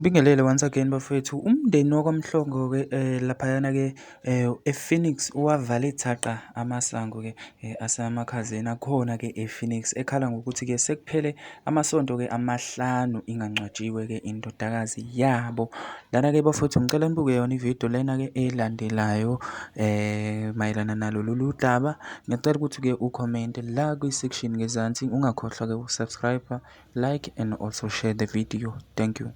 Bingelele once again bafowethu. Umndeni wakwaMhlongo-ke laphayana-ke ePhoenix uwavale thaqa amasango-ke asemakhazeni akhona-ke ePhoenix ekhala ngokuthi-ke sekuphele amasonto-ke amahlanu ingangcwatshiwe-ke indodakazi yabo. Lana-ke bafowethu ngicela nibuke yona ividiyo lena-ke elandelayo mayelana nalolu daba. Ngiyacela ukuthi-ke ucommente la kwi-section ngezansi, ungakhohlwa-ke ukusubscribe, like and also share the video. Thank you.